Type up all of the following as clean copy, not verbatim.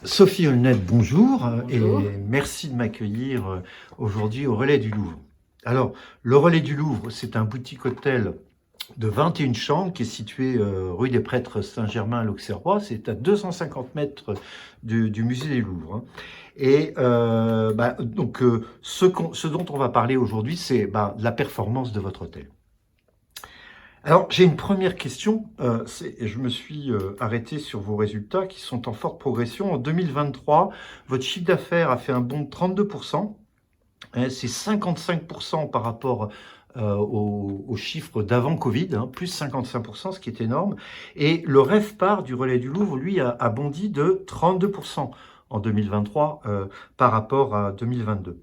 Sophie Holnet, bonjour, Bonjour. et merci de m'accueillir aujourd'hui au Relais du Louvre. Alors, le Relais du Louvre, c'est un boutique hôtel de 21 chambres qui est situé rue des Prêtres Saint-Germain à l'Auxerrois. C'est à 250 mètres du musée des Louvres, hein. Et ce dont on va parler aujourd'hui, c'est la performance de votre hôtel. Alors, j'ai une première question. Je me suis arrêté sur vos résultats qui sont en forte progression. En 2023, votre chiffre d'affaires a fait un bond de 32%. C'est 55% par rapport aux chiffres d'avant Covid, hein, plus 55%, ce qui est énorme. Et le RevPAR du Relais du Louvre, lui, a bondi de 32% en 2023 par rapport à 2022.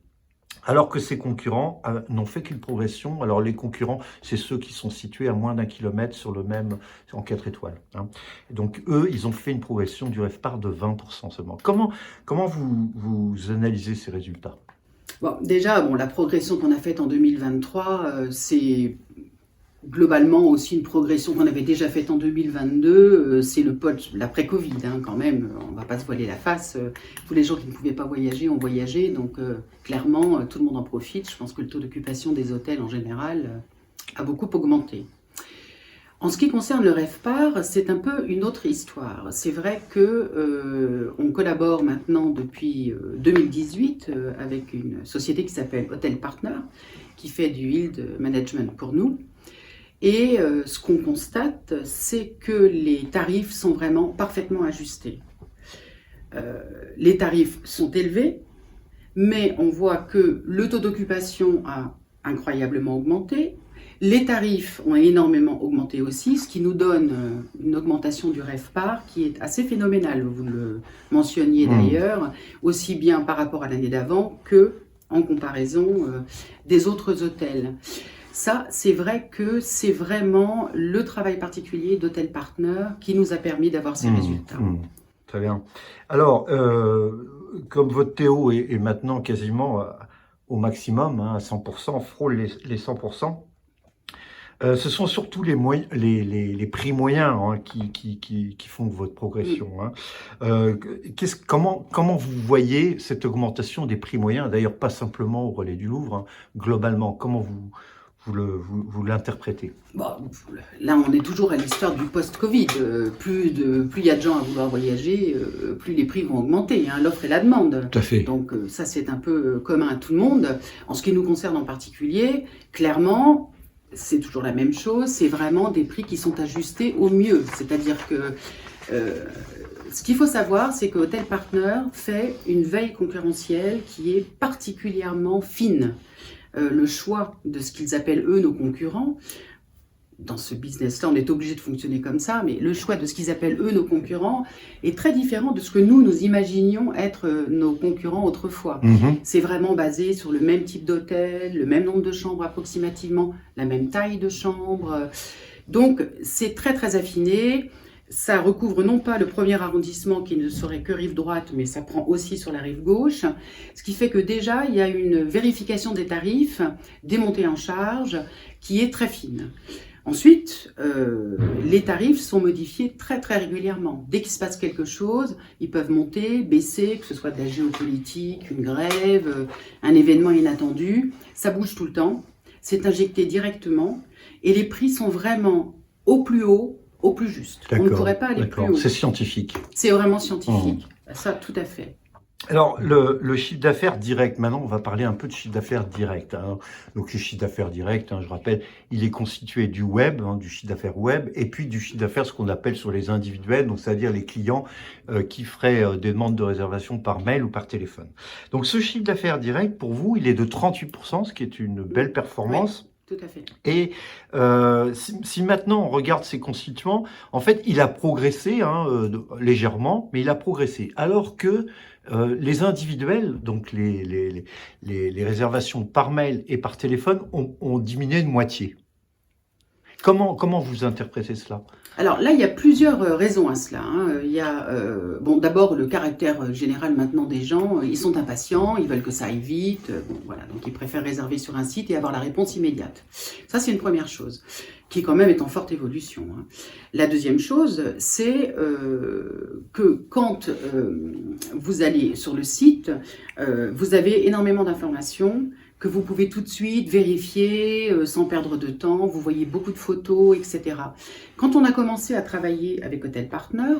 Alors que ses concurrents n'ont fait qu'une progression. Alors les concurrents, c'est ceux qui sont situés à moins d'un kilomètre sur le même, en 4 étoiles, hein. Et donc eux, ils ont fait une progression du RevPAR de 20% seulement. Comment vous analysez ces résultats? Bon, déjà, la progression qu'on a faite en 2023, c'est globalement aussi une progression qu'on avait déjà faite en 2022. C'est l'après-Covid, hein, quand même. On ne va pas se voiler la face. Tous les gens qui ne pouvaient pas voyager ont voyagé. Donc, clairement, tout le monde en profite. Je pense que le taux d'occupation des hôtels, en général, a beaucoup augmenté. En ce qui concerne le RevPAR, c'est un peu une autre histoire. C'est vrai que on collabore maintenant depuis 2018 avec une société qui s'appelle Hotel Partner, qui fait du yield management pour nous. Et ce qu'on constate, c'est que les tarifs sont vraiment parfaitement ajustés. Les tarifs sont élevés, mais on voit que le taux d'occupation a incroyablement augmenté. Les tarifs ont énormément augmenté aussi, ce qui nous donne une augmentation du RevPAR qui est assez phénoménale. Vous le mentionniez d'ailleurs, aussi bien par rapport à l'année d'avant que en comparaison des autres hôtels. Ça, c'est vrai que c'est vraiment le travail particulier d'Hotel Partner qui nous a permis d'avoir ces résultats. Très bien. Alors, comme votre TO est maintenant quasiment au maximum, hein, à 100%, frôle les 100%, ce sont surtout les prix moyens, hein, qui font votre progression, hein. Comment vous voyez cette augmentation des prix moyens, d'ailleurs pas simplement au Relais du Louvre, hein, globalement, comment vous l'interprétez? Là, on est toujours à l'histoire du post-Covid. Plus il y a de gens à vouloir voyager, plus les prix vont augmenter, hein, l'offre et la demande. Tout à fait. Donc ça, c'est un peu commun à tout le monde. En ce qui nous concerne en particulier, clairement, c'est toujours la même chose. C'est vraiment des prix qui sont ajustés au mieux. C'est-à-dire que ce qu'il faut savoir, c'est que Hotel Partner fait une veille concurrentielle qui est particulièrement fine. Le choix de ce qu'ils appellent eux nos concurrents, dans ce business-là, on est obligé de fonctionner comme ça, mais le choix de ce qu'ils appellent eux nos concurrents est très différent de ce que nous imaginions être nos concurrents autrefois. C'est vraiment basé sur le même type d'hôtel, le même nombre de chambres approximativement, la même taille de chambre. Donc c'est très très affiné. Ça recouvre non pas le premier arrondissement qui ne serait que rive droite, mais ça prend aussi sur la rive gauche. Ce qui fait que déjà, il y a une vérification des tarifs, des montées en charge, qui est très fine. Ensuite, les tarifs sont modifiés très très régulièrement. Dès qu'il se passe quelque chose, ils peuvent monter, baisser, que ce soit de la géopolitique, une grève, un événement inattendu. Ça bouge tout le temps, c'est injecté directement et les prix sont vraiment au plus haut, au plus juste. On ne pourrait pas aller plus haut. C'est scientifique. C'est vraiment scientifique. Ça, tout à fait. Alors, le chiffre d'affaires direct, maintenant on va parler un peu de chiffre d'affaires direct, hein. Donc le chiffre d'affaires direct, hein, je rappelle, il est constitué du web, hein, du chiffre d'affaires web, et puis du chiffre d'affaires, ce qu'on appelle sur les individuels, donc c'est-à-dire les clients qui feraient des demandes de réservation par mail ou par téléphone. Donc ce chiffre d'affaires direct, pour vous, il est de 38%, ce qui est une belle performance. Oui. Tout à fait. Et si maintenant on regarde ses constituants, en fait, il a progressé, hein, légèrement, mais il a progressé. Alors que les individuels, donc les réservations par mail et par téléphone, ont diminué de moitié. Comment vous interprétez cela? Alors là, il y a plusieurs raisons à cela, hein. Il y a, d'abord le caractère général maintenant des gens. Ils sont impatients, ils veulent que ça aille vite. Voilà, donc ils préfèrent réserver sur un site et avoir la réponse immédiate. Ça, c'est une première chose. qui quand même est en forte évolution. La deuxième chose, c'est que quand vous allez sur le site, vous avez énormément d'informations que vous pouvez tout de suite vérifier sans perdre de temps. Vous voyez beaucoup de photos, etc. Quand on a commencé à travailler avec Hotel Partner,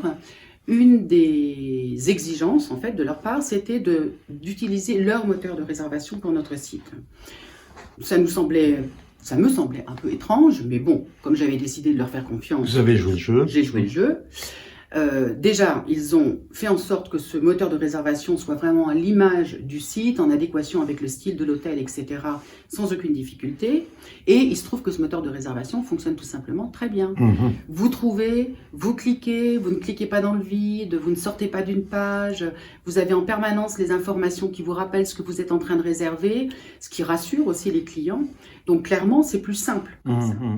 une des exigences en fait de leur part, c'était d'utiliser leur moteur de réservation pour notre site. Ça me semblait un peu étrange, mais bon, comme j'avais décidé de leur faire confiance, Vous avez joué le jeu. j'ai joué le jeu. Déjà, ils ont fait en sorte que ce moteur de réservation soit vraiment à l'image du site, en adéquation avec le style de l'hôtel, etc., sans aucune difficulté. Et il se trouve que ce moteur de réservation fonctionne tout simplement très bien. Vous trouvez, vous cliquez, vous ne cliquez pas dans le vide, vous ne sortez pas d'une page, vous avez en permanence les informations qui vous rappellent ce que vous êtes en train de réserver, ce qui rassure aussi les clients. Donc clairement, c'est plus simple.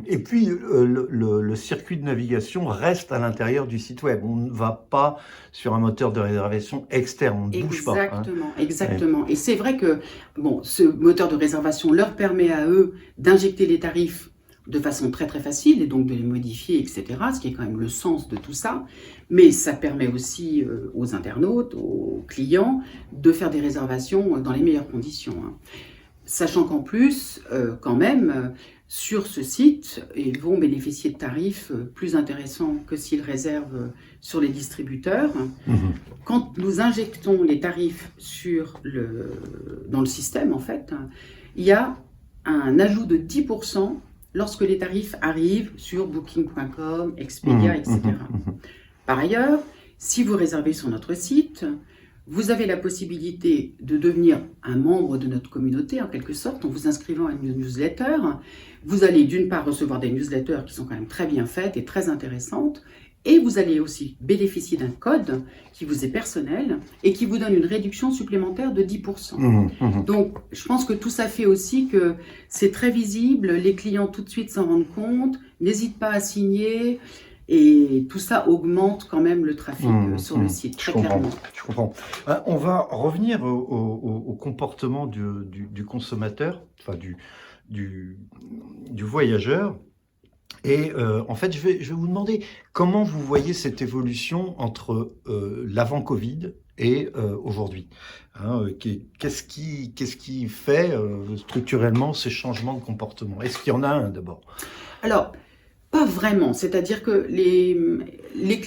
Et puis, le circuit de navigation reste à l'intérieur du site web. On ne va pas sur un moteur de réservation externe, on ne bouge pas. Exactement. Et c'est vrai que bon, ce moteur de réservation leur permet à eux d'injecter les tarifs de façon très très facile et donc de les modifier, etc., ce qui est quand même le sens de tout ça. Mais ça permet aussi aux internautes, aux clients, de faire des réservations dans les meilleures conditions. Sachant qu'en plus, quand même, sur ce site, ils vont bénéficier de tarifs plus intéressants que s'ils réservent sur les distributeurs. Quand nous injectons les tarifs dans le système, en fait, il y a un ajout de 10% lorsque les tarifs arrivent sur Booking.com, Expedia, etc. Par ailleurs, si vous réservez sur notre site, vous avez la possibilité de devenir un membre de notre communauté, en quelque sorte, en vous inscrivant à une newsletter. Vous allez d'une part recevoir des newsletters qui sont quand même très bien faites et très intéressantes, et vous allez aussi bénéficier d'un code qui vous est personnel et qui vous donne une réduction supplémentaire de 10%. Donc, je pense que tout ça fait aussi que c'est très visible, les clients tout de suite s'en rendent compte, n'hésitent pas à signer. Et tout ça augmente quand même le trafic sur le site, très clairement. Je comprends. On va revenir au comportement du consommateur, enfin du voyageur. Et en fait, je vais vous demander comment vous voyez cette évolution entre l'avant-Covid et aujourd'hui. Qu'est-ce qui fait structurellement ces changements de comportement? Est-ce qu'il y en a un d'abord? Alors, pas vraiment, c'est-à-dire que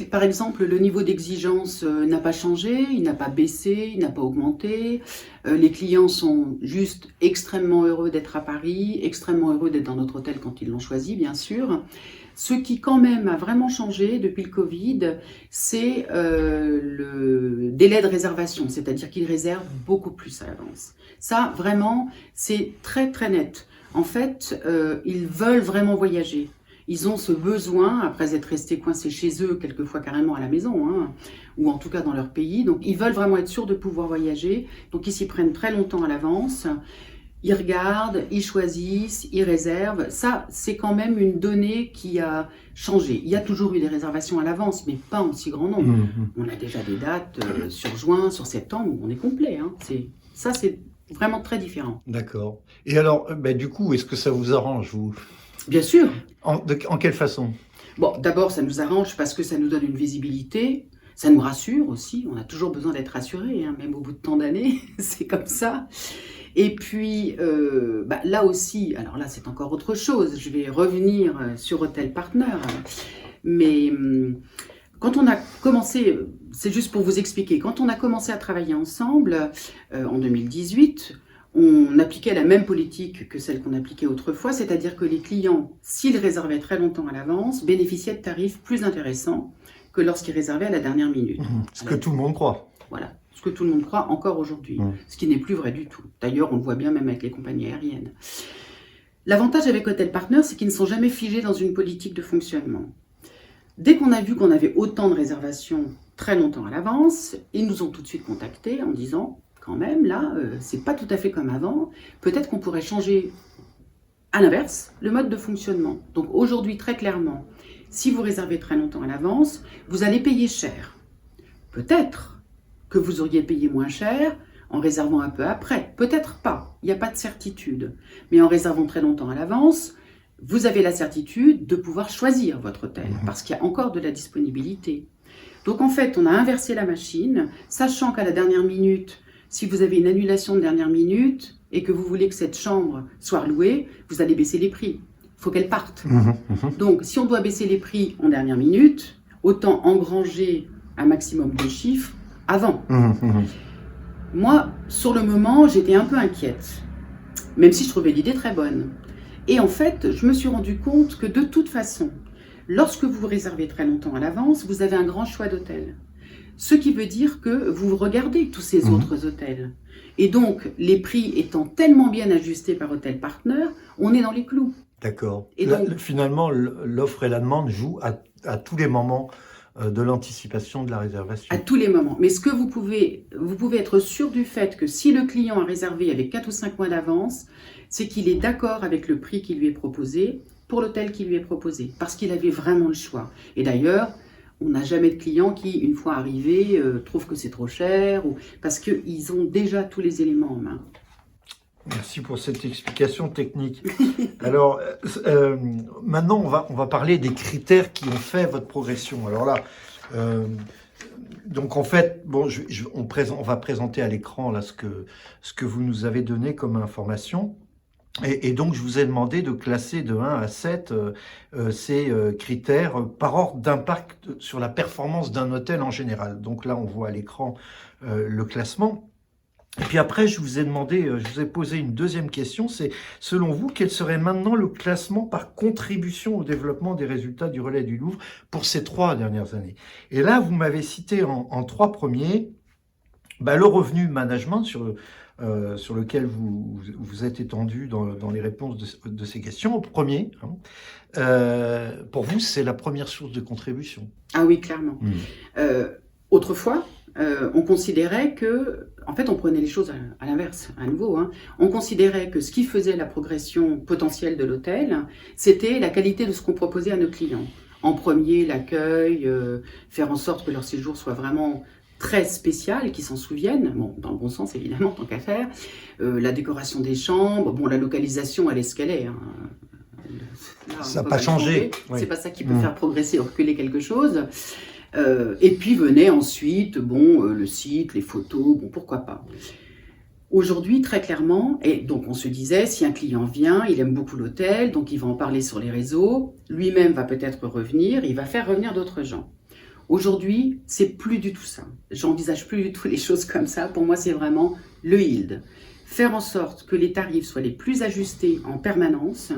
par exemple, le niveau d'exigence n'a pas changé, il n'a pas baissé, il n'a pas augmenté. Les clients sont juste extrêmement heureux d'être à Paris, extrêmement heureux d'être dans notre hôtel quand ils l'ont choisi, bien sûr. Ce qui quand même a vraiment changé depuis le Covid, c'est le délai de réservation, c'est-à-dire qu'ils réservent beaucoup plus à l'avance. Ça, vraiment, c'est très très net. En fait, ils veulent vraiment voyager. Ils ont ce besoin, après être restés coincés chez eux, quelquefois carrément à la maison, ou en tout cas dans leur pays. Donc ils veulent vraiment être sûrs de pouvoir voyager. Donc ils s'y prennent très longtemps à l'avance. Ils regardent, ils choisissent, ils réservent. Ça, c'est quand même une donnée qui a changé. Il y a toujours eu des réservations à l'avance, mais pas en si grand nombre. On a déjà des dates sur juin, sur septembre, où on est complet. Ça, c'est vraiment très différent. D'accord. Et alors, du coup, est-ce que ça vous arrange, vous ? Bien sûr. En quelle façon? Bon, d'abord, ça nous arrange parce que ça nous donne une visibilité, ça nous rassure aussi, on a toujours besoin d'être rassuré, même au bout de tant d'années, c'est comme ça. Et puis, là aussi, alors là, c'est encore autre chose, je vais revenir sur Hotel Partner, mais quand on a commencé, c'est juste pour vous expliquer, quand on a commencé à travailler ensemble en 2018, on appliquait la même politique que celle qu'on appliquait autrefois, c'est-à-dire que les clients, s'ils réservaient très longtemps à l'avance, bénéficiaient de tarifs plus intéressants que lorsqu'ils réservaient à la dernière minute. Ce que tout le monde croit. Voilà, ce que tout le monde croit encore aujourd'hui, ce qui n'est plus vrai du tout. D'ailleurs, on le voit bien même avec les compagnies aériennes. L'avantage avec Hotel Partner, c'est qu'ils ne sont jamais figés dans une politique de fonctionnement. Dès qu'on a vu qu'on avait autant de réservations très longtemps à l'avance, ils nous ont tout de suite contactés en disant quand même, là, c'est pas tout à fait comme avant. Peut-être qu'on pourrait changer, à l'inverse, le mode de fonctionnement. Donc aujourd'hui, très clairement, si vous réservez très longtemps à l'avance, vous allez payer cher. Peut-être que vous auriez payé moins cher en réservant un peu après. Peut-être pas, il n'y a pas de certitude. Mais en réservant très longtemps à l'avance, vous avez la certitude de pouvoir choisir votre hôtel, parce qu'il y a encore de la disponibilité. Donc en fait, on a inversé la machine, sachant qu'à la dernière minute, si vous avez une annulation de dernière minute et que vous voulez que cette chambre soit louée, vous allez baisser les prix. Il faut qu'elle parte. Donc si on doit baisser les prix en dernière minute, autant engranger un maximum de chiffres avant. Moi, sur le moment, j'étais un peu inquiète, même si je trouvais l'idée très bonne. Et en fait, je me suis rendu compte que de toute façon, lorsque vous réservez très longtemps à l'avance, vous avez un grand choix d'hôtels. Ce qui veut dire que vous regardez tous ces autres hôtels. Et donc, les prix étant tellement bien ajustés par Hôtel Partner, on est dans les clous. D'accord. Et donc, Finalement, l'offre et la demande jouent à tous les moments de l'anticipation de la réservation. à tous les moments. Mais ce que vous pouvez être sûr du fait que si le client a réservé avec 4 ou 5 mois d'avance, c'est qu'il est d'accord avec le prix qui lui est proposé pour l'hôtel qui lui est proposé, parce qu'il avait vraiment le choix. Et d'ailleurs, on n'a jamais de client qui, une fois arrivé, trouve que c'est trop cher, ou parce qu'ils ont déjà tous les éléments en main. Merci pour cette explication technique. Alors, maintenant, on va parler des critères qui ont fait votre progression. Alors là, donc en fait, bon, on va présenter à l'écran là ce que vous nous avez donné comme information. Et donc, je vous ai demandé de classer de 1 à 7 ces critères par ordre d'impact sur la performance d'un hôtel en général. Donc là, on voit à l'écran le classement. Et puis après, je vous ai posé une deuxième question, c'est selon vous, quel serait maintenant le classement par contribution au développement des résultats du Relais du Louvre pour ces 3 dernières années? Et là, vous m'avez cité en 3 premiers, le revenu management sur lequel vous êtes étendu dans les réponses de ces questions. Au premier, pour vous, c'est la première source de contribution. Ah oui, clairement. Autrefois, on considérait que, en fait, on prenait les choses à l'inverse, à nouveau. On considérait que ce qui faisait la progression potentielle de l'hôtel, c'était la qualité de ce qu'on proposait à nos clients. En premier, l'accueil, faire en sorte que leur séjour soit vraiment très spécial, qu'ils s'en souviennent, bon, dans le bon sens évidemment, tant qu'à faire, la décoration des chambres, bon, la localisation, elle est ce qu'elle est. Là, ça n'a pas changé. Oui. C'est pas ça qui peut faire progresser ou reculer quelque chose. Et puis venait ensuite, le site, les photos, pourquoi pas. Aujourd'hui, très clairement, et donc on se disait, si un client vient, il aime beaucoup l'hôtel, donc il va en parler sur les réseaux, lui-même va peut-être revenir, il va faire revenir d'autres gens. Aujourd'hui, c'est plus du tout ça. J'envisage plus du tout les choses comme ça. Pour moi, c'est vraiment le yield. Faire en sorte que les tarifs soient les plus ajustés en permanence,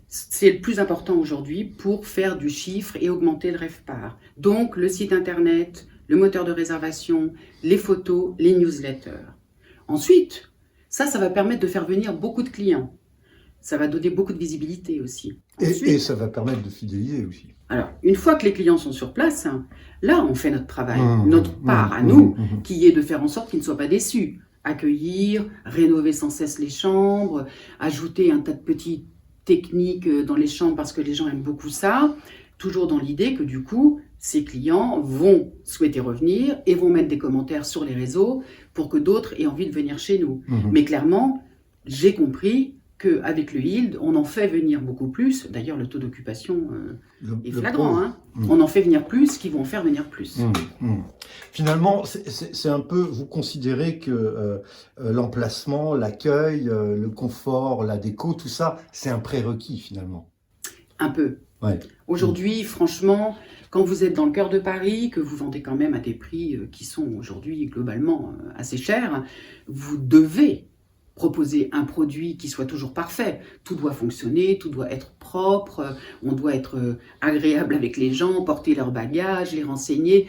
c'est le plus important aujourd'hui pour faire du chiffre et augmenter le RevPAR. Donc, le site internet, le moteur de réservation, les photos, les newsletters. Ensuite, ça va permettre de faire venir beaucoup de clients. Ça va donner beaucoup de visibilité aussi. Ensuite, et ça va permettre de fidéliser aussi. Alors, une fois que les clients sont sur place, là, on fait notre travail, notre part à nous, qui est de faire en sorte qu'ils ne soient pas déçus. Accueillir, rénover sans cesse les chambres, ajouter un tas de petites techniques dans les chambres parce que les gens aiment beaucoup ça, toujours dans l'idée que du coup, ces clients vont souhaiter revenir et vont mettre des commentaires sur les réseaux pour que d'autres aient envie de venir chez nous. Mais clairement, j'ai compris qu'avec le yield, on en fait venir beaucoup plus. D'ailleurs, le taux d'occupation est flagrant. On en fait venir plus qui vont en faire venir plus. Finalement, c'est un peu, vous considérez que l'emplacement, l'accueil, le confort, la déco, tout ça, c'est un prérequis finalement. Un peu. Ouais. Aujourd'hui, franchement, quand vous êtes dans le cœur de Paris, que vous vendez quand même à des prix qui sont aujourd'hui globalement assez chers, vous devez proposer un produit qui soit toujours parfait. Tout doit fonctionner, tout doit être propre, on doit être agréable avec les gens, porter leurs bagages, les renseigner.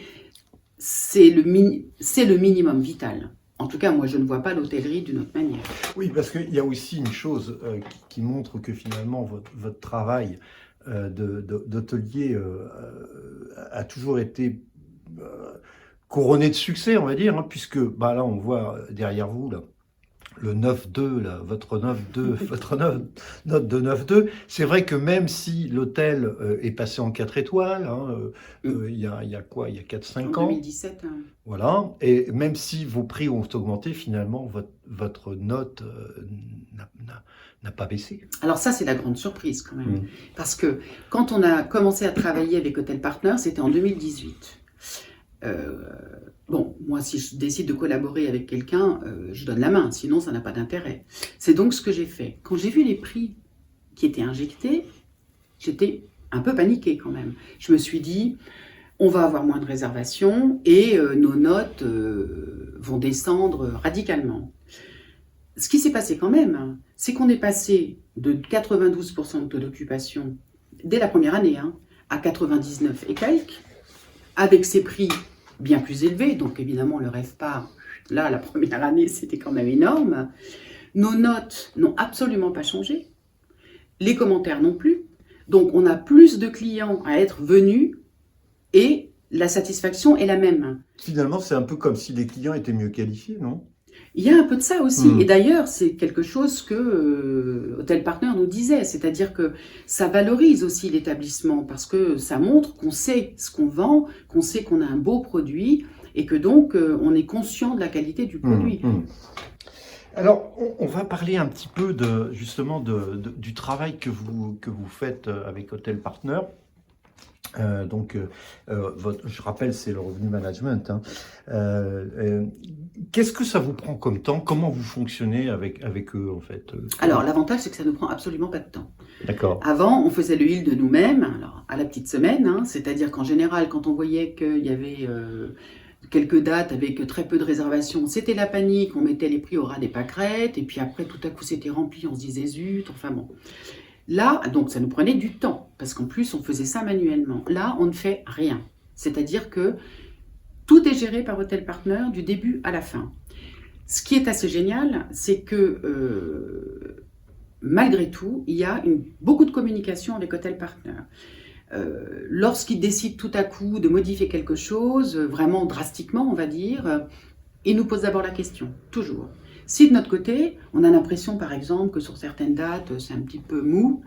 C'est le minimum vital. En tout cas, moi, je ne vois pas l'hôtellerie d'une autre manière. Oui, parce qu'il y a aussi une chose qui montre que finalement, votre travail d'hôtelier a toujours été couronné de succès, on va dire, puisque là, on voit derrière vous, là, le 9,2, là, votre 9,2, note de 9,2, c'est vrai que même si l'hôtel est passé en 4 étoiles, hein, il y a quoi? Il y a En 4-5 ans, 2017, hein. voilà, et même si vos prix ont augmenté, finalement, votre note n'a pas baissé. Alors ça, c'est la grande surprise quand même. Mm. Parce que quand on a commencé à travailler avec Hotel Partner, c'était en 2018. Bon, moi, si je décide de collaborer avec quelqu'un, je donne la main, sinon ça n'a pas d'intérêt. C'est donc ce que j'ai fait. Quand j'ai vu les prix qui étaient injectés, j'étais un peu paniquée quand même. Je me suis dit, on va avoir moins de réservations et nos notes vont descendre radicalement. Ce qui s'est passé quand même, c'est qu'on est passé de 92% de taux d'occupation dès la première année, hein, à 99 et quelques, avec ces prix bien plus élevés. Donc évidemment, le RevPAR, là, la première année, c'était quand même énorme. Nos notes n'ont absolument pas changé. Les commentaires non plus. Donc on a plus de clients à être venus et la satisfaction est la même. Finalement, c'est un peu comme si les clients étaient mieux qualifiés, non? Il y a un peu de ça aussi. Mm. Et d'ailleurs, c'est quelque chose que Hotel Partner nous disait. C'est-à-dire que ça valorise aussi l'établissement parce que ça montre qu'on sait ce qu'on vend, qu'on sait qu'on a un beau produit et que donc on est conscient de la qualité du produit. Alors, on va parler un petit peu justement du travail que vous faites avec Hotel Partner. Je rappelle, c'est le revenu management, hein. Qu'est-ce que ça vous prend comme temps? Comment vous fonctionnez avec eux, en fait? Alors, l'avantage, c'est que ça ne prend absolument pas de temps. D'accord. Avant, on faisait le heal de nous-mêmes, alors à la petite semaine, hein, c'est-à-dire qu'en général, quand on voyait qu'il y avait quelques dates avec très peu de réservations, c'était la panique, on mettait les prix au ras des pâquerettes, et puis après, tout à coup, c'était rempli, on se disait zut, enfin bon. Là, donc ça nous prenait du temps, parce qu'en plus, on faisait ça manuellement. Là, on ne fait rien. C'est-à-dire que tout est géré par Hotel Partner du début à la fin. Ce qui est assez génial, c'est que malgré tout, il y a beaucoup de communication avec Hotel Partner. Lorsqu'ils décident tout à coup de modifier quelque chose, vraiment drastiquement, on va dire, ils nous posent d'abord la question, toujours. Si de notre côté, on a l'impression par exemple que sur certaines dates, c'est un petit peu mou,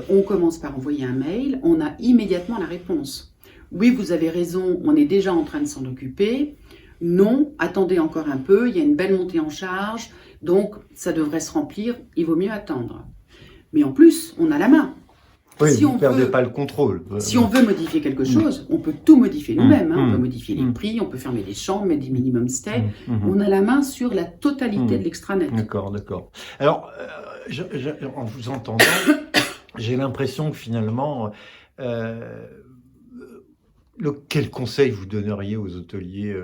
on commence par envoyer un mail, on a immédiatement la réponse. Oui, vous avez raison, on est déjà en train de s'en occuper. Non, attendez encore un peu, il y a une belle montée en charge, donc ça devrait se remplir, il vaut mieux attendre. Mais en plus, on a la main. Oui, vous ne perdez pas le contrôle. Si on veut modifier quelque chose, on peut tout modifier nous-mêmes. On peut modifier les prix, on peut fermer les chambres, mettre des minimum stay. On a la main sur la totalité de l'extranet. D'accord, d'accord. Alors, en vous entendant, j'ai l'impression que finalement, quel conseil vous donneriez aux hôteliers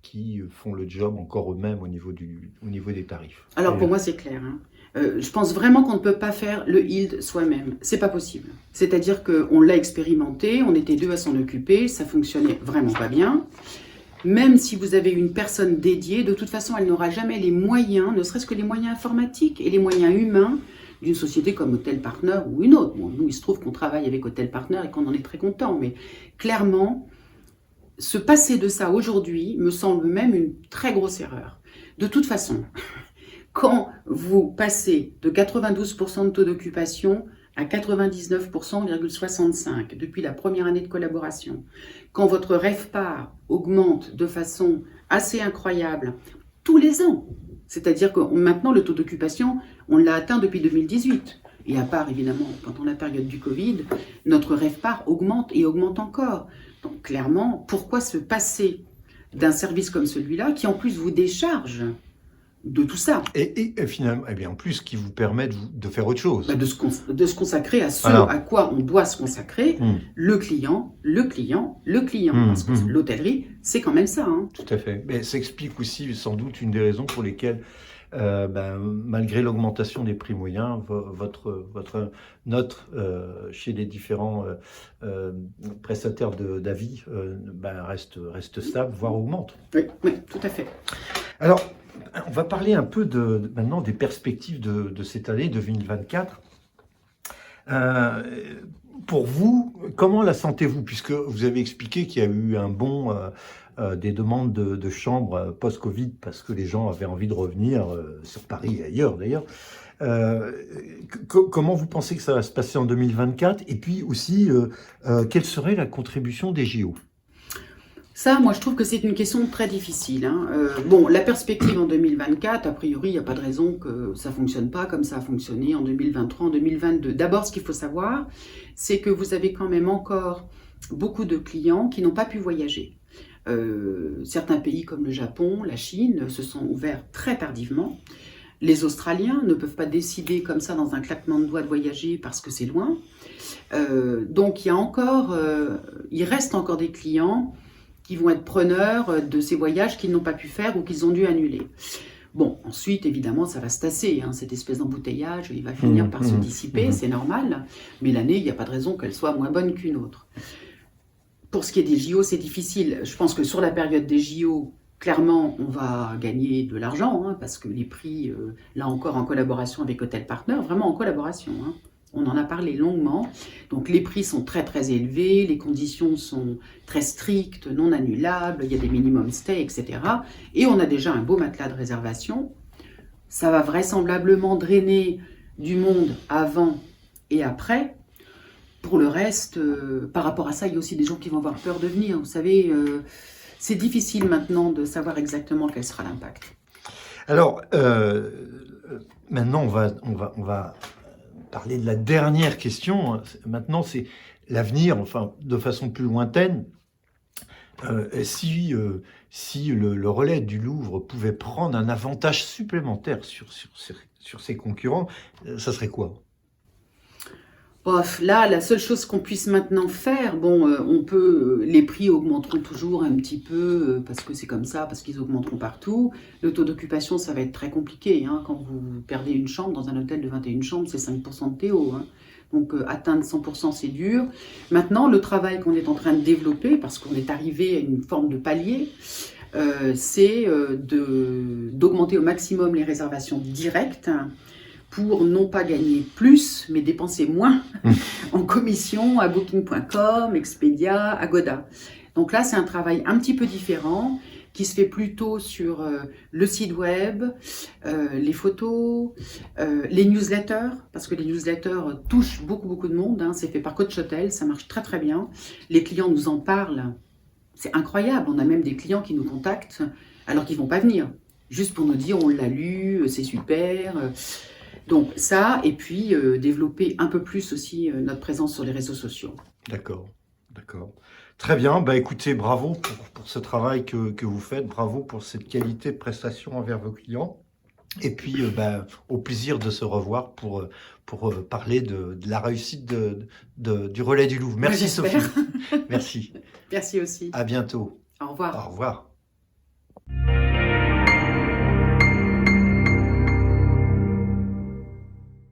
qui font le job encore eux-mêmes au niveau des tarifs? Alors pour moi, c'est clair, hein. Je pense vraiment qu'on ne peut pas faire le yield soi-même. C'est pas possible. C'est-à-dire qu'on l'a expérimenté, on était deux à s'en occuper, ça fonctionnait vraiment pas bien. Même si vous avez une personne dédiée, de toute façon, elle n'aura jamais les moyens, ne serait-ce que les moyens informatiques et les moyens humains d'une société comme Hotel Partner ou une autre. Bon, nous, il se trouve qu'on travaille avec Hotel Partner et qu'on en est très content, mais clairement, se passer de ça aujourd'hui me semble même une très grosse erreur. De toute façon, quand vous passez de 92% de taux d'occupation à 99,65% depuis la première année de collaboration, quand votre RevPAR augmente de façon assez incroyable tous les ans, c'est-à-dire que maintenant le taux d'occupation, on l'a atteint depuis 2018. Et à part évidemment pendant la période du Covid, notre RevPAR augmente et augmente encore. Donc clairement, pourquoi se passer d'un service comme celui-là qui en plus vous décharge de tout ça. Et finalement, eh bien, en plus, qui vous permet de faire autre chose. De se consacrer à ce à quoi on doit se consacrer, le client. Parce que l'hôtellerie, c'est quand même ça. Hein. Tout à fait. Mais ça explique aussi sans doute une des raisons pour lesquelles, malgré l'augmentation des prix moyens, votre note chez les différents prestataires d'avis reste stable, voire augmente. Oui, tout à fait. Alors, on va parler un peu maintenant des perspectives de cette année 2024. Pour vous, comment la sentez-vous? Puisque vous avez expliqué qu'il y a eu un bond des demandes de chambres post-Covid parce que les gens avaient envie de revenir sur Paris et ailleurs d'ailleurs. Comment vous pensez que ça va se passer en 2024? Et puis aussi, quelle serait la contribution des JO? Ça, moi, je trouve que c'est une question très difficile, hein. Bon, la perspective en 2024, a priori, il n'y a pas de raison que ça ne fonctionne pas comme ça a fonctionné en 2023, en 2022. D'abord, ce qu'il faut savoir, c'est que vous avez quand même encore beaucoup de clients qui n'ont pas pu voyager. Certains pays comme le Japon, la Chine, se sont ouverts très tardivement. Les Australiens ne peuvent pas décider comme ça dans un claquement de doigts de voyager parce que c'est loin. Donc il reste encore des clients qui vont être preneurs de ces voyages qu'ils n'ont pas pu faire ou qu'ils ont dû annuler. Bon, ensuite, évidemment, ça va se tasser, hein, cette espèce d'embouteillage, il va finir par se dissiper, c'est normal, mais l'année, il n'y a pas de raison qu'elle soit moins bonne qu'une autre. Pour ce qui est des JO, c'est difficile. Je pense que sur la période des JO, clairement, on va gagner de l'argent, hein, parce que les prix, là encore en collaboration avec Hotel Partner, vraiment en collaboration, hein. On en a parlé longuement. Donc les prix sont très très élevés, les conditions sont très strictes, non annulables, il y a des minimum stay, etc. Et on a déjà un beau matelas de réservation. Ça va vraisemblablement drainer du monde avant et après. Pour le reste, par rapport à ça, il y a aussi des gens qui vont avoir peur de venir. Vous savez, c'est difficile maintenant de savoir exactement quel sera l'impact. Alors, maintenant, on va parler de la dernière question. Maintenant, c'est l'avenir, enfin, de façon plus lointaine. Si le relais du Louvre pouvait prendre un avantage supplémentaire sur ses concurrents, ça serait quoi? Bof, là, la seule chose qu'on puisse maintenant faire, bon, les prix augmenteront toujours un petit peu, parce que c'est comme ça, parce qu'ils augmenteront partout. Le taux d'occupation, ça va être très compliqué, hein. Quand vous perdez une chambre dans un hôtel de 21 chambres, c'est 5% de TO, hein. Donc atteindre 100%, c'est dur. Maintenant, le travail qu'on est en train de développer, parce qu'on est arrivé à une forme de palier, c'est d'augmenter au maximum les réservations directes, pour non pas gagner plus, mais dépenser moins en commission à Booking.com, Expedia, Agoda. Donc là, c'est un travail un petit peu différent qui se fait plutôt sur le site web, les photos, les newsletters, parce que les newsletters touchent beaucoup de monde, hein. C'est fait par Coach Hotel, ça marche très très bien. Les clients nous en parlent, c'est incroyable. On a même des clients qui nous contactent alors qu'ils ne vont pas venir, juste pour nous dire on l'a lu, c'est super. Donc ça, et puis développer un peu plus aussi notre présence sur les réseaux sociaux. D'accord, d'accord. Très bien, bah écoutez, bravo pour ce travail que vous faites, bravo pour cette qualité de prestation envers vos clients. Et puis, bah, au plaisir de se revoir pour parler de la réussite du relais du Louvre. Merci J'espère. Sophie. Merci. Merci aussi. À bientôt. Au revoir. Au revoir.